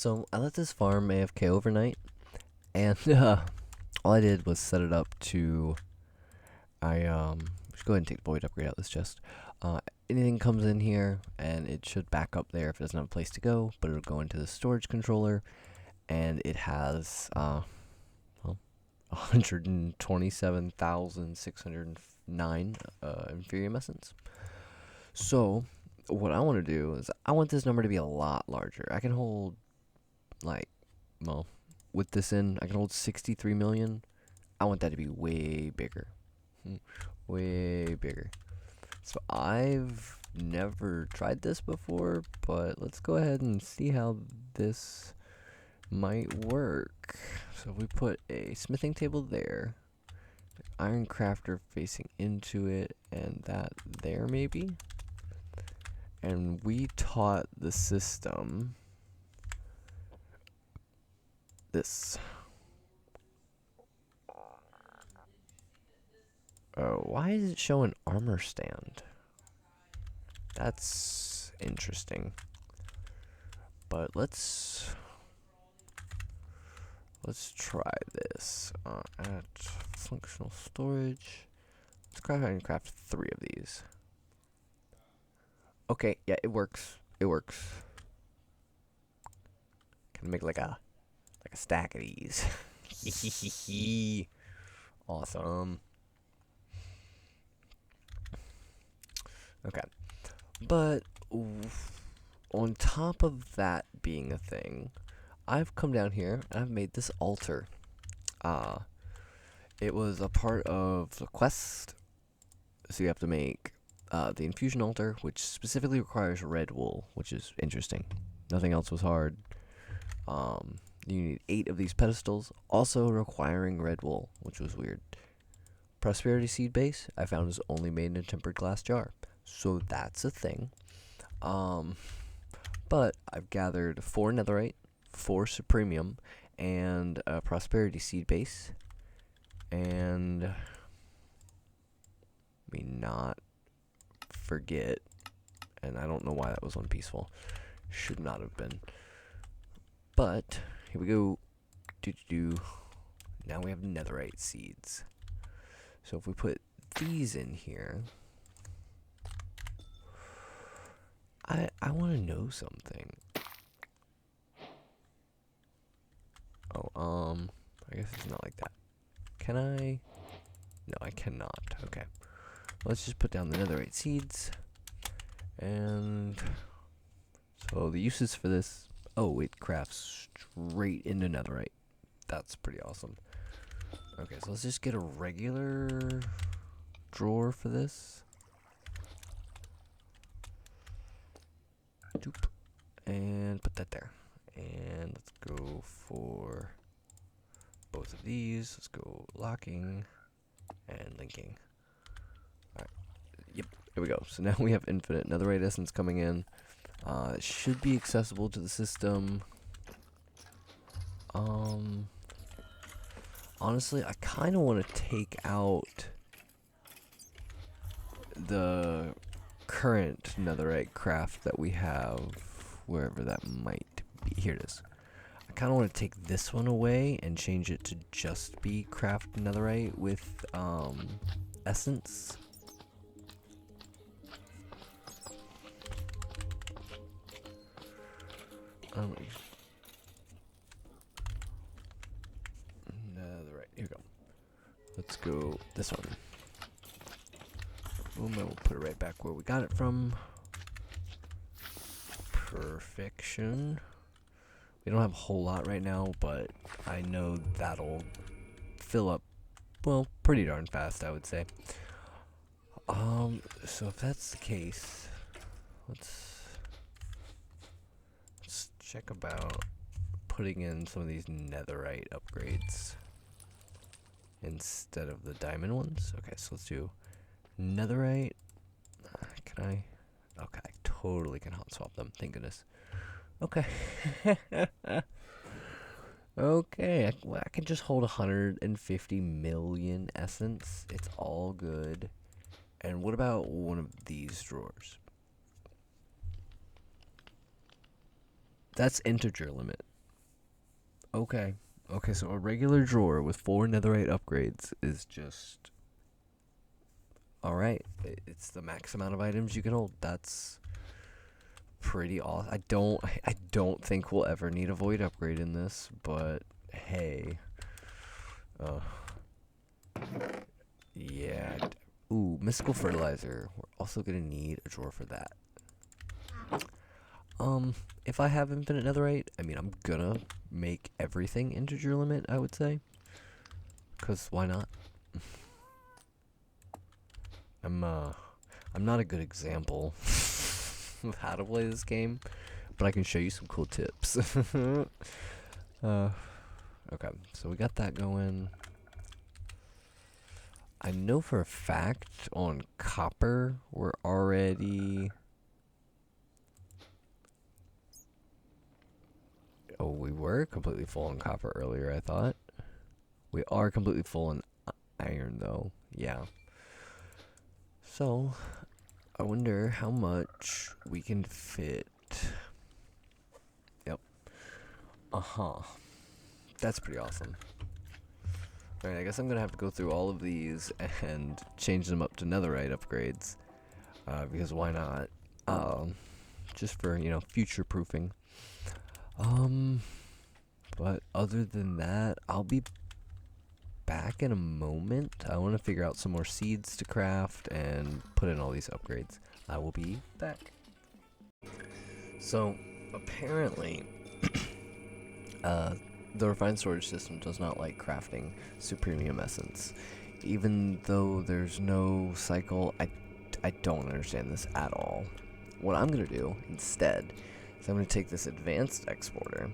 So I let this farm AFK overnight, and all I did was set it up to. Just go ahead and take the void upgrade out this chest. Uh, Anything comes in here, and it should back up there if it doesn't have a place to go, but it'll go into the storage controller, and it has 127,609 Inferium essence. So what I want to do is I want this number to be a lot larger. I can hold like, well, with this in, I can hold 63 million. I want that to be way bigger. Way bigger. So I've never tried this before, but let's go ahead and see how this might work. So if we put a smithing table there, iron crafter facing into it, and that there maybe. And we taught the system this. Oh, why is it showing armor stand? That's interesting. But let's try this. At functional storage. Let's craft 3 of these. Okay, yeah, it works. It works. Can make like a stack of these. Awesome. Okay. But on top of that being a thing, I've come down here and I've made this altar. It was a part of the quest, so you have to make the infusion altar, which specifically requires red wool, which is interesting. Nothing else was hard. You need 8 of these pedestals, also requiring red wool, which was weird. Prosperity seed base, I found is only made in a tempered glass jar, so that's a thing. But I've gathered 4 netherite, 4 supremium, and a prosperity seed base, and let me not forget, and I don't know why that was unpeaceful. Should not have been. But here we go. Now we have netherite seeds. So if we put these in here, I want to know something. Oh, I guess it's not like that. Can I? No, I cannot. Okay. Let's just put down the netherite seeds. And so the uses for this, oh, it crafts straight into netherite. That's pretty awesome. Okay, so let's just get a regular drawer for this. Doop. And put that there. And let's go for both of these. Let's go locking and linking. Alright. Yep, here we go. So now we have infinite netherite essence coming in. It should be accessible to the system. Honestly, I kind of want to take out the current netherite craft that we have, wherever that might be. Here it is. I kind of want to take this one away and change it to just be craft netherite with essence. Netherite. Here we go. Let's go this one. Boom, and we'll put it right back where we got it from. Perfection. We don't have a whole lot right now, but I know that'll fill up, well, pretty darn fast, I would say. So if that's the case, let's check about putting in some of these netherite upgrades instead of the diamond ones. Okay, so let's do netherite. Can I? Okay, I totally can hot swap them. Thank goodness. Okay. Okay, I can just hold 150 million essence. It's all good. And what about one of these drawers? That's integer limit. Okay. Okay, so a regular drawer with 4 netherite upgrades is just alright. It's the max amount of items you can hold. That's pretty awesome. I don't think we'll ever need a void upgrade in this, but hey. Uh yeah. Ooh, mystical fertilizer. We're also gonna need a drawer for that. If I have infinite netherite, I mean, I'm gonna make everything integer limit, I would say. Cause why not? I'm uh, I'm not a good example of how to play this game, but I can show you some cool tips. uh, okay, so we got that going. I know for a fact on copper we're already. Oh, we were completely full on copper earlier, I thought. We are completely full on iron, though. Yeah. So, I wonder how much we can fit. Yep. Uh-huh. That's pretty awesome. Alright, I guess I'm gonna have to go through all of these and change them up to netherite upgrades. Because why not? Just for, future proofing. But other than that, I'll be back in a moment. I want to figure out some more seeds to craft and put in all these upgrades. I will be back. So, apparently, the refined storage system does not like crafting supremium essence. Even though there's no cycle, I don't understand this at all. What I'm going to do instead is I'm going to take this advanced exporter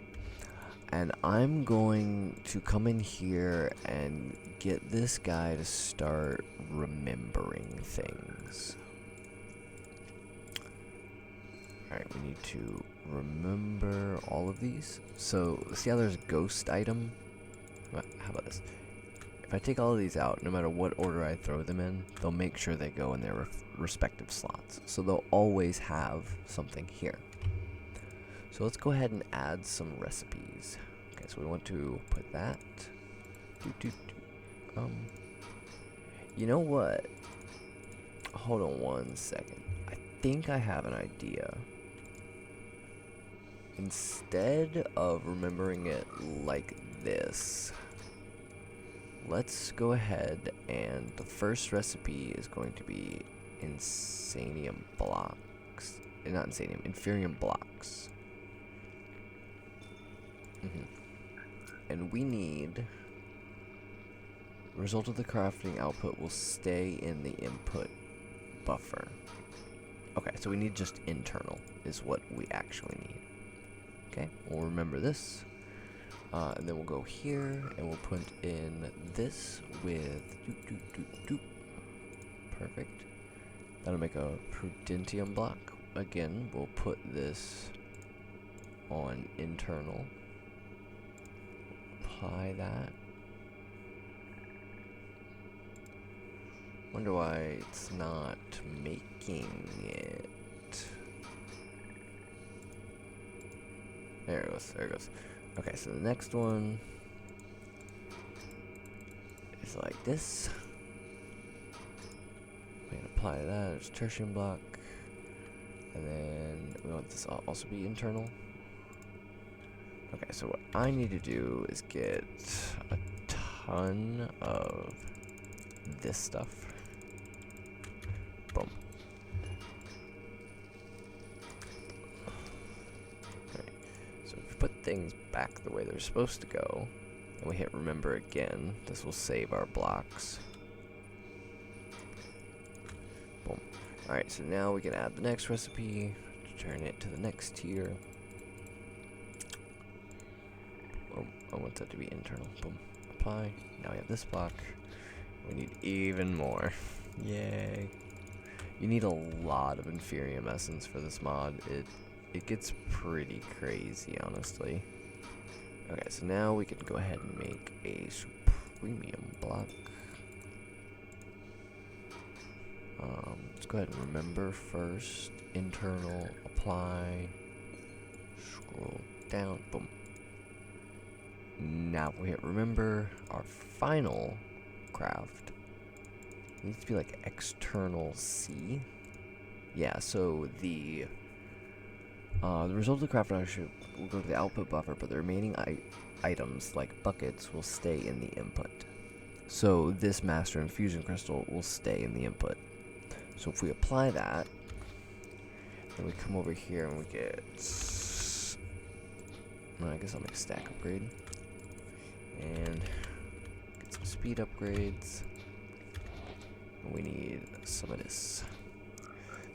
and I'm going to come in here and get this guy to start remembering things. Alright, we need to remember all of these. So, see how there's a ghost item? How about this? If I take all of these out, no matter what order I throw them in, they'll make sure they go in their respective slots. So they'll always have something here. So let's go ahead and add some recipes. Okay, so we want to put that. You know what? Hold on one second. I think I have an idea. Instead of remembering it like this, let's go ahead and the first recipe is going to be insanium blocks. Not insanium, inferium blocks. And we need result of the crafting output will stay in the input buffer. Okay, so we need just internal is what we actually need. Okay, we'll remember this. And then we'll go here and we'll put in this with perfect. That'll make a prudentium block. Again, we'll put this on internal. Apply that. Wonder why it's not making it. There it goes, there it goes. Okay, so the next one is like this. We can apply that as tertium block. And then we want this to also be internal. Okay, so what I need to do is get a ton of this stuff. Boom. Alright, so if we put things back the way they're supposed to go, and we hit remember again, this will save our blocks. Boom. Alright, so now we can add the next recipe to turn it to the next tier. I want that to be internal. Boom. Apply. Now we have this block. We need even more. Yay. You need a lot of inferium essence for this mod. It gets pretty crazy, honestly. Okay, so now we can go ahead and make a supremium block. Let's go ahead and remember first. Internal. Apply. Scroll down. Boom. Now we remember our final craft needs to be like external C. Yeah, so the result of the craft actually will go to the output buffer, but the remaining items like buckets will stay in the input. So this master infusion crystal will stay in the input. So if we apply that, then we come over here and we get, well, I guess I'll make stack upgrade and get some speed upgrades. And we need some of this.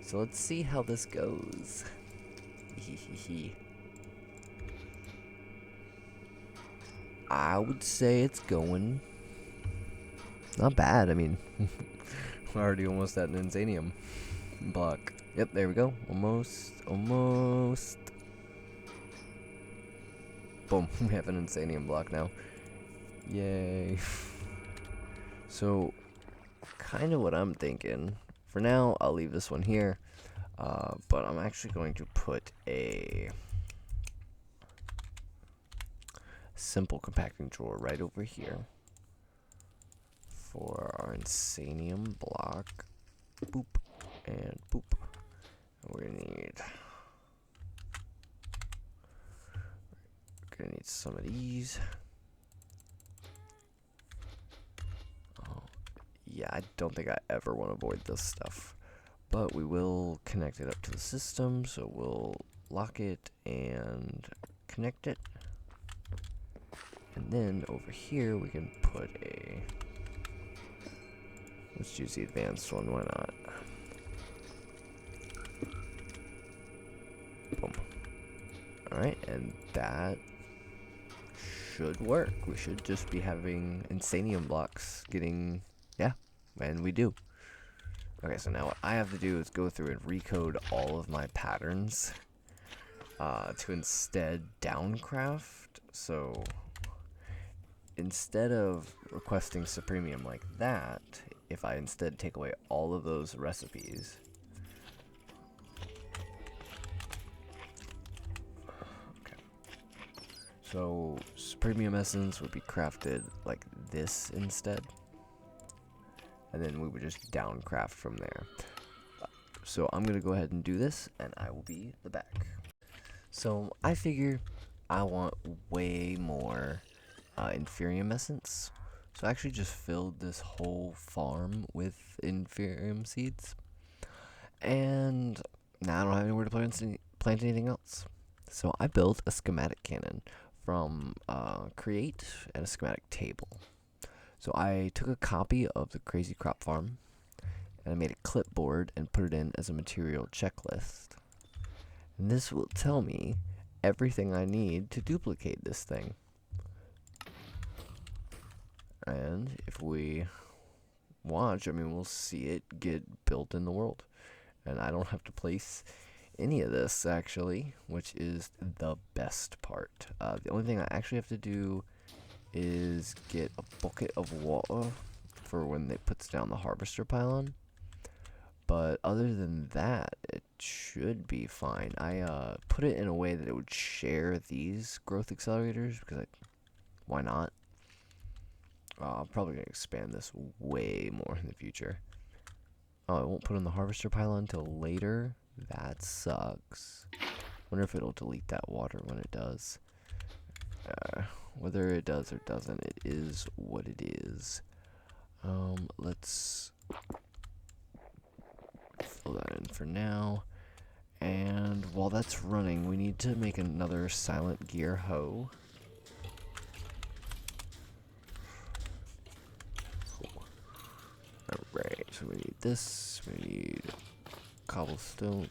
So let's see how this goes. I would say it's going not bad. I mean, we're already almost at an Insanium block. Yep, there we go. Almost. Boom, we have an Insanium block now. Yay. So, kind of what I'm thinking. For now, I'll leave this one here. But I'm actually going to put a simple compacting drawer right over here for our Insanium block. Boop and boop. We're gonna need some of these. Oh, yeah, I don't think I ever want to avoid this stuff, but we will connect it up to the system. So we'll lock it and connect it, and then over here we can put a. Let's use the advanced one. Why not? Boom. Alright, and that should work. We should just be having Insanium blocks getting, yeah, and we do. Okay, so now what I have to do is go through and recode all of my patterns to instead downcraft. So instead of requesting Supremium like that, if I instead take away all of those recipes, so Supremium Essence would be crafted like this instead. And then we would just downcraft from there. So I'm going to go ahead and do this, and I will be back. So I figure I want way more Inferium Essence. So I actually just filled this whole farm with Inferium seeds. And now I don't have anywhere to plant anything else. So I built a schematic cannon from Create and a schematic table. So I took a copy of the Crazy Crop Farm and I made a clipboard and put it in as a material checklist. And this will tell me everything I need to duplicate this thing. And if we watch, I mean, we'll see it get built in the world. And I don't have to place any of this, actually, which is the best part. The only thing I actually have to do is get a bucket of water for when it puts down the harvester pylon. But other than that, it should be fine. I put it in a way that it would share these growth accelerators because why not? I'm probably going to expand this way more in the future. Oh, I won't put in the harvester pylon until later. That sucks. Wonder if it'll delete that water when it does. Whether it does or doesn't, it is what it is. Let's fill that in for now. And while that's running, we need to make another silent gear hoe. Alright, so we need this, we need cobblestone.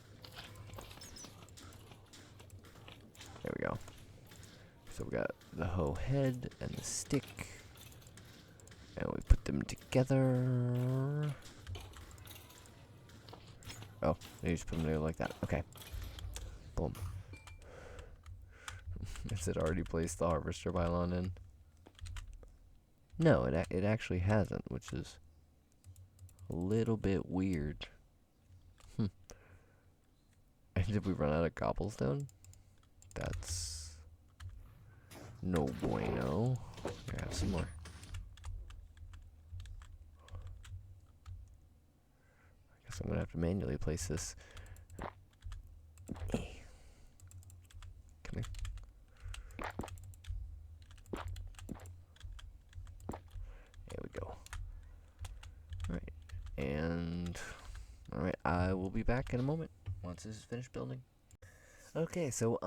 There we go. So we got the hoe head and the stick. And we put them together. Oh, you just put them together like that. Okay. Boom. Has it already placed the harvester pylon in? No, it actually hasn't, which is a little bit weird. And did we run out of cobblestone? That's No bueno. Here, have some more. I guess I'm gonna have to manually place this. Come here. There we go. Alright. And alright, I will be back in a moment once this is finished building. Okay, so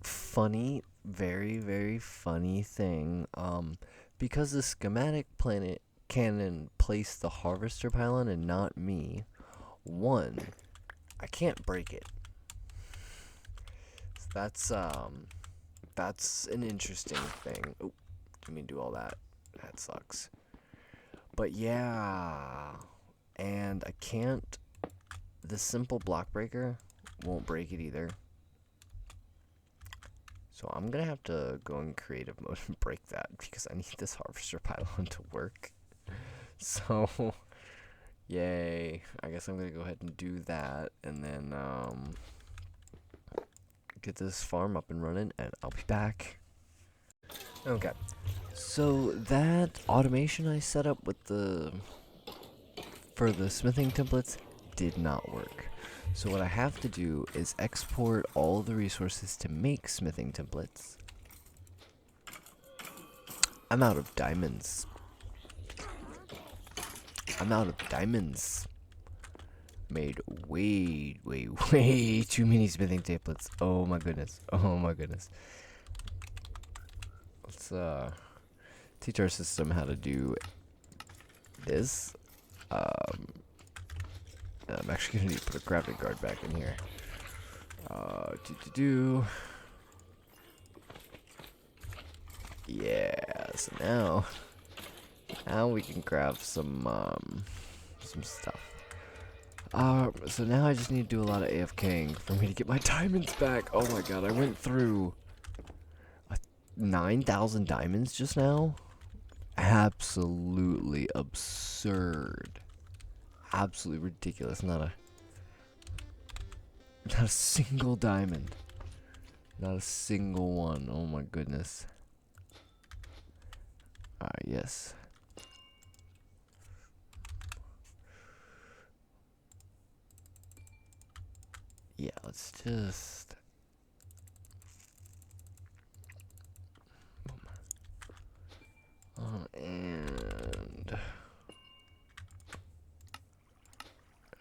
funny, very, very funny thing. Because the schematic planet cannon placed the harvester pylon and not me, one, I can't break it. So that's an interesting thing. Oh, didn't mean to do all that. That sucks. But yeah, and I can't. The simple block breaker won't break it either. So I'm gonna have to go in creative mode and break that because I need this harvester pylon to work. So, yay. I guess I'm gonna go ahead and do that and then get this farm up and running and I'll be back. Okay. So that automation I set up with for the smithing templates did not work. So what I have to do is export all the resources to make smithing templates. I'm out of diamonds. Made way, way, way too many smithing templates. Oh my goodness. Let's teach our system how to do this. I'm actually gonna need to put a crafting guard back in here. Yeah, so now we can craft some stuff. So now I just need to do a lot of AFKing for me to get my diamonds back. Oh my god, I went through 9,000 diamonds just now. Absolutely absurd. Absolutely ridiculous. Not a single diamond. Not a single one. Oh my goodness. Alright, yes. Yeah, let's just... and...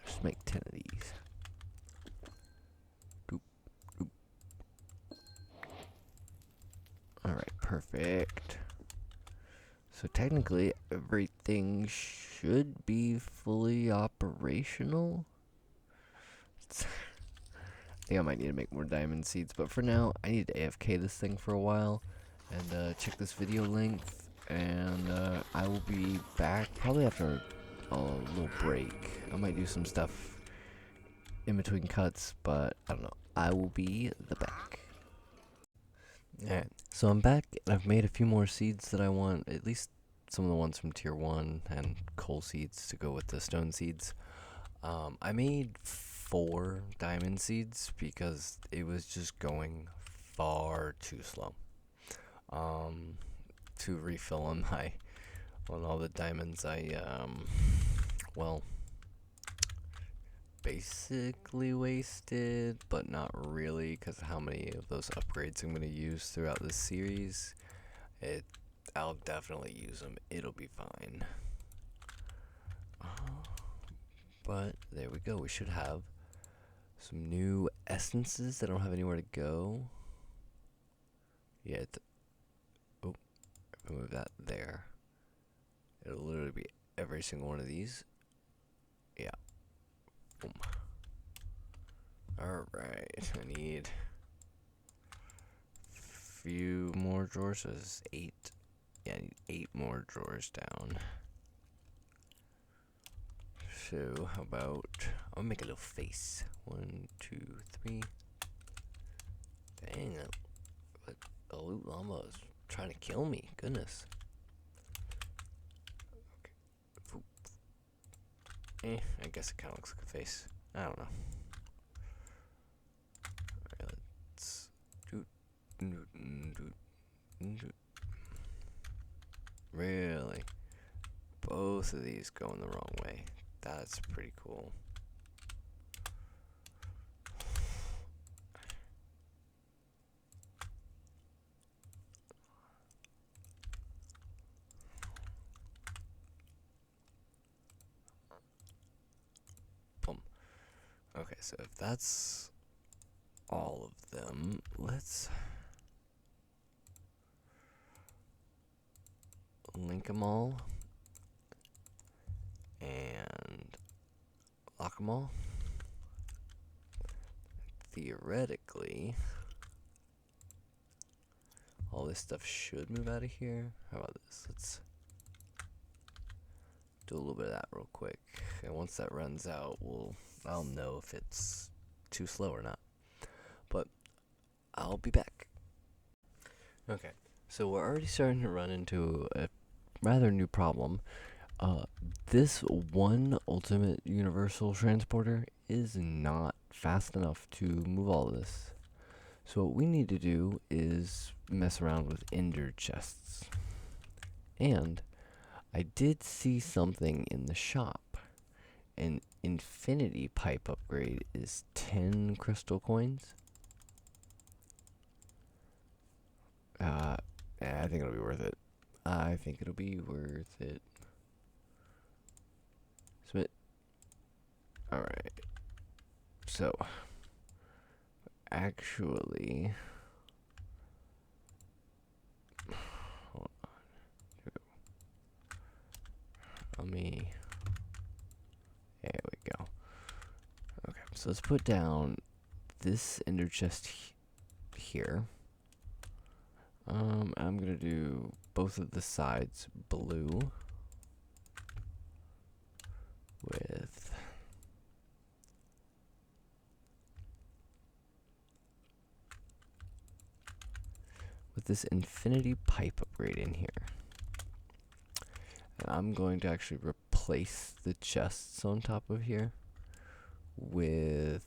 just make 10 of these. Doop, doop. Alright, perfect. So technically, everything should be fully operational. I think I might need to make more diamond seeds, but for now, I need to AFK this thing for a while and check this video length, and I will be back probably after a little break. I might do some stuff in between cuts, but I don't know. I will be back. Alright, so I'm back, and I've made a few more seeds that I want, at least some of the ones from tier 1, and coal seeds to go with the stone seeds. I made 4 diamond seeds because it was just going far too slow. To refill on all the diamonds well, basically wasted, but not really, because how many of those upgrades I'm going to use throughout this series. I'll definitely use them. It'll be fine. But there we go. We should have some new essences that don't have anywhere to go yet. Oh, if I move that there, it'll literally be every single one of these. Yeah. Boom. Alright, I need a few more drawers. So this is 8. Yeah, I need 8 more drawers down. So, how about, I'll make a little face. 1, 2, 3. Dang it. But a loot llama is trying to kill me. Goodness. Okay. I guess it kind of looks like a face. I don't know. Alright, let's do. Really? Both of these going the wrong way. That's pretty cool. Boom. Okay, so if that's all of them, let's link them all and lock them all. Theoretically, all this stuff should move out of here. How about this? Let's do a little bit of that real quick. And once that runs out, I'll know if it's too slow or not. But I'll be back. Okay, so we're already starting to run into a rather new problem. This one ultimate universal transporter is not fast enough to move all of this. So what we need to do is mess around with ender chests. And I did see something in the shop. An infinity pipe upgrade is 10 crystal coins. I think it'll be worth it. I think it'll be worth it. Submit. Alright. So, actually, hold on. Let me, there we go. Okay, so let's put down this ender chest here. I'm gonna do both of the sides blue with this infinity pipe upgrade in here. And I'm going to actually replace the chests on top of here with,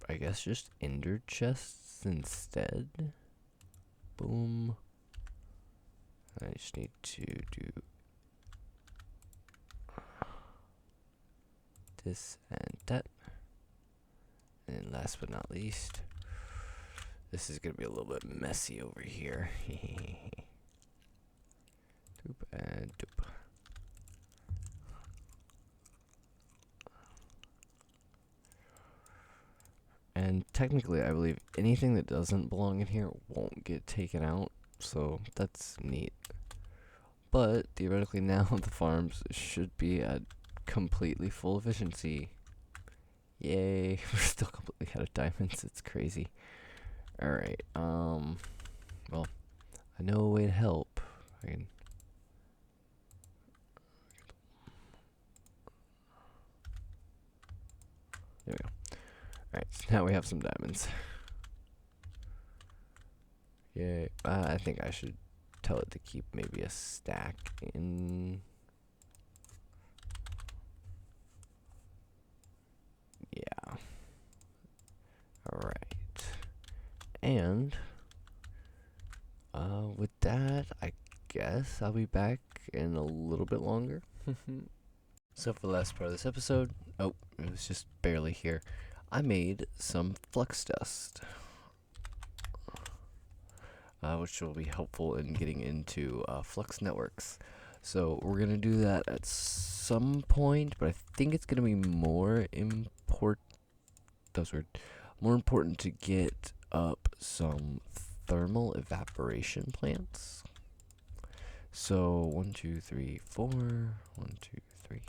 I guess, just ender chests instead. Boom. I just need to do this and that. And last but not least, this is going to be a little bit messy over here. Doop and doop. And technically, I believe anything that doesn't belong in here won't get taken out, so that's neat. But theoretically now the farms should be at completely full efficiency. Yay, we're still completely out of diamonds, it's crazy. Alright, well, I know a way to help. There we go. Alright, so now we have some diamonds. Yay. I think I should tell it to keep maybe a stack in. Yeah. Alright. And with that, I guess I'll be back in a little bit longer. So for the last part of this episode, oh, it was just barely here. I made some flux dust, which will be helpful in getting into flux networks. So we're gonna do that at some point, but I think it's gonna be more important. More important to get up some thermal evaporation plants. So 1, 2, 3, 4. 1, 2, 3.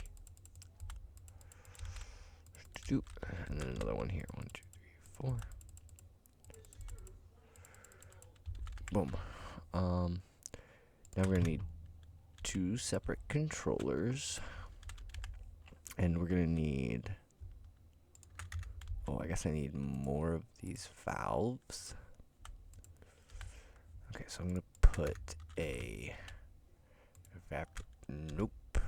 And then another one here. 1, 2, 3, 4. Boom. Now we're gonna need 2 separate controllers, and we're gonna need. Oh, I guess I need more of these valves. Okay, so I'm gonna put a nope.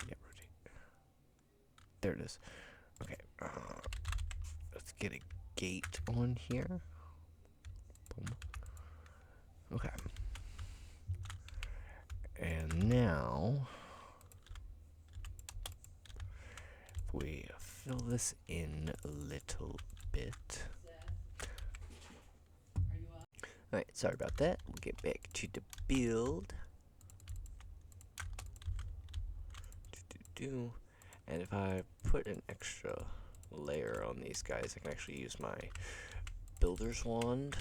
Yeah, rotate. There it is. Okay, let's get a gate on here. fill this in a little bit. Alright, sorry about that. We'll get back to the build. And if I put an extra layer on these guys, I can actually use my builder's wand.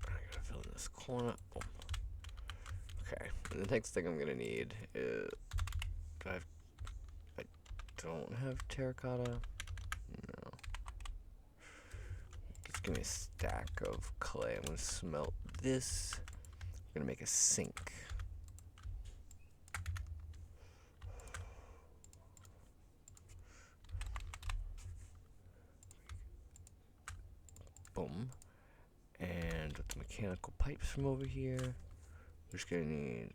I gotta fill in this corner. Oh. Okay, and the next thing I'm gonna need is, I don't have terracotta. No. Just give me a stack of clay. I'm gonna smelt this. I'm gonna make a sink. Boom. And with the mechanical pipes from over here, we're just gonna need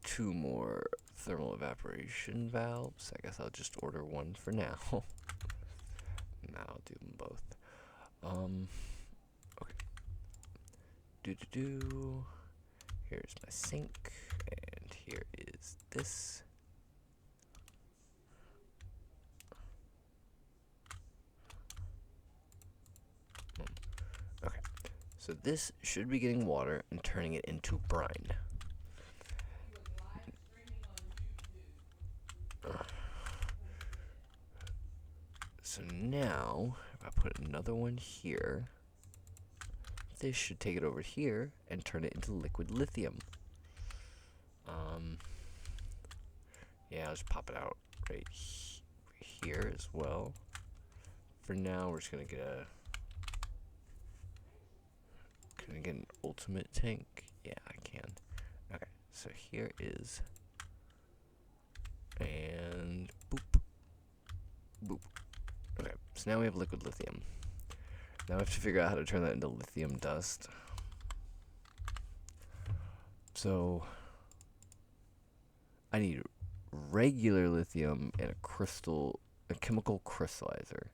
2 more thermal evaporation valves. I guess I'll just order one for now. Now I'll do them both. Okay. Here's my sink, and here is this. Okay, so this should be getting water and turning it into brine. So now, if I put another one here, this should take it over here and turn it into liquid lithium. Yeah, I'll just pop it out right here as well. For now, we're just gonna get an ultimate tank. Yeah, I can. Okay, so here is, and boop, boop. Okay, so now we have liquid lithium. Now I have to figure out how to turn that into lithium dust. So I need regular lithium and a chemical crystallizer.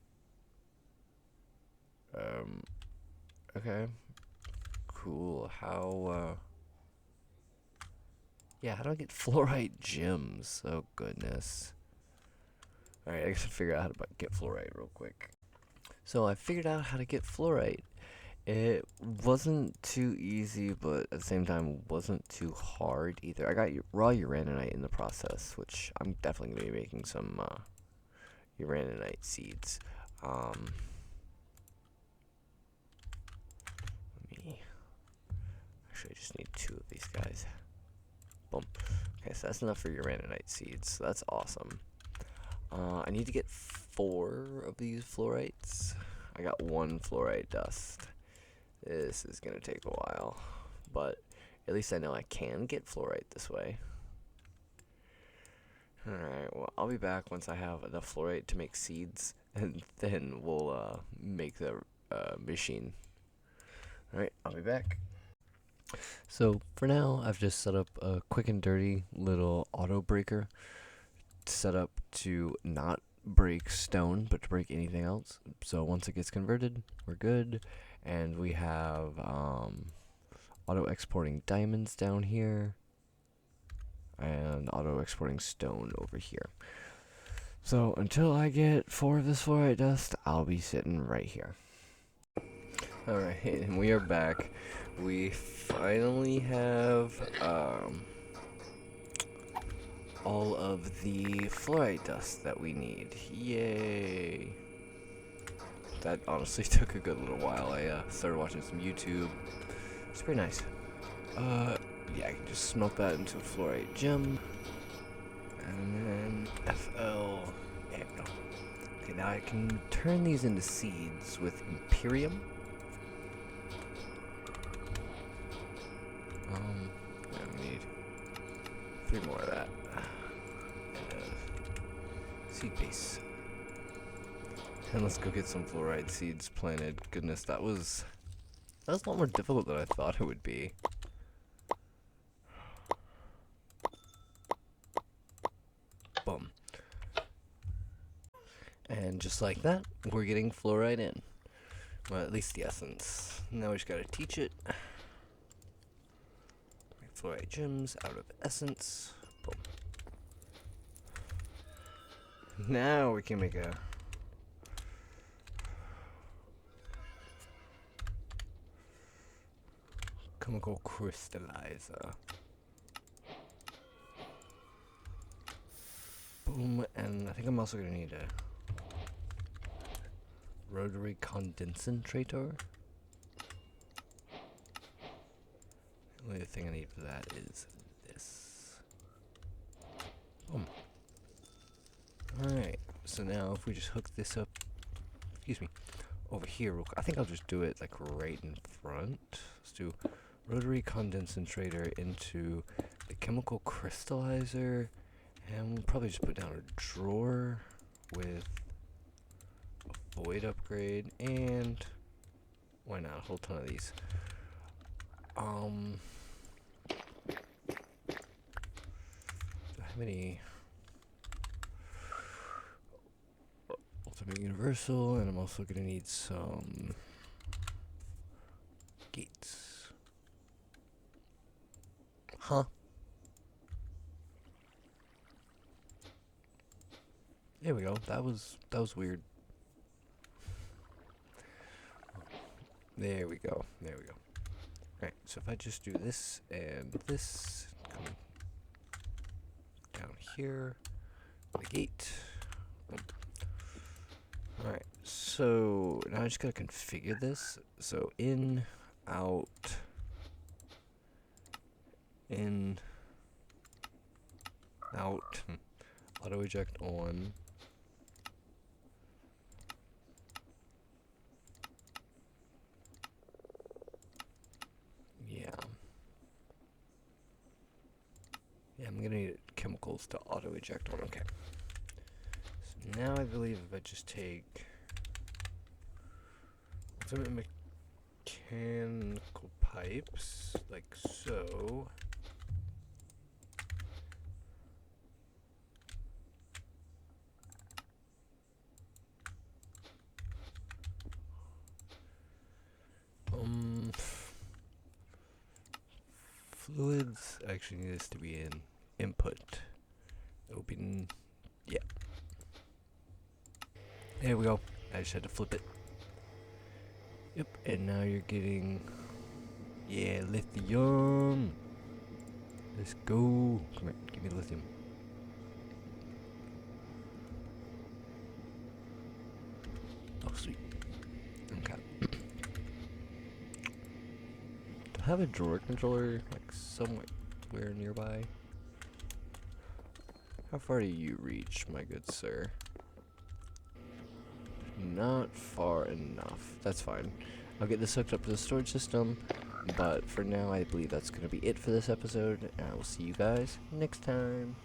Okay. Cool. How do I get fluorite gems? Oh goodness. Alright, I gotta figure out how to get fluorite real quick. So I figured out how to get fluorite. It wasn't too easy, but at the same time wasn't too hard either. I got raw uraninite in the process, which I'm definitely going to be making some uraninite seeds. Let me... Actually, I just need 2 of these guys. Boom. Okay, so that's enough for uraninite seeds. So that's awesome. I need to get 4 of these fluorites. I got 1 fluorite dust. This is gonna take a while, but at least I know I can get fluorite this way. Alright, well, I'll be back once I have enough fluorite to make seeds, and then we'll make the machine. Alright, I'll be back. So, for now, I've just set up a quick and dirty little auto breaker set up to not break stone, but to break anything else. So once it gets converted, we're good. And we have auto exporting diamonds down here and auto exporting stone over here. So until I get 4 of this fluorite dust, I'll be sitting right here. Alright, and we are back. We finally have all of the fluorite dust that we need. Yay! That honestly took a good little while. I started watching some YouTube. It's pretty nice. Yeah, I can just smelt that into a fluorite gem. And then FL. Yeah, no. Okay, now I can turn these into seeds with Imperium. I need 3 more of that. And seed base. And let's go get some fluorite seeds planted. Goodness, that was a lot more difficult than I thought it would be. Boom. And just like that, we're getting fluorite in. Well, at least the essence. Now we just gotta teach it. fluorite gems out of essence. Boom. Now we can make a chemical crystallizer. Boom, and I think I'm also gonna need a rotary condensator. The only thing I need for that is this. Boom. Alright, so now if we just hook this up, excuse me, over here real quick. I think I'll just do it like right in front. Let's do rotary condensator into the chemical crystallizer, and we'll probably just put down a drawer with a void upgrade, and why not a whole ton of these. Do I have any ultimate universal? And I'm also gonna need some gates. Huh? There we go. That was weird. There we go. There we go. Alright, so if I just do this and this, come down here, the gate. Alright, so now I just gotta configure this. So in, out, in, out, auto eject on. Yeah, I'm gonna need chemicals to auto eject on. Okay. So now I believe if I just take ultimate mechanical pipes, like so. Fluids actually need this to be in input. Open, yeah. There we go. I just had to flip it. Yep, and now you're getting, yeah, lithium. Let's go. Come here, give me the lithium. Oh, sweet. Okay. Do I have a drawer controller, like, somewhere nearby? How far do you reach, my good sir? Not far enough. That's fine. I'll get this hooked up to the storage system, but for now I believe that's going to be it for this episode, and I will see you guys next time.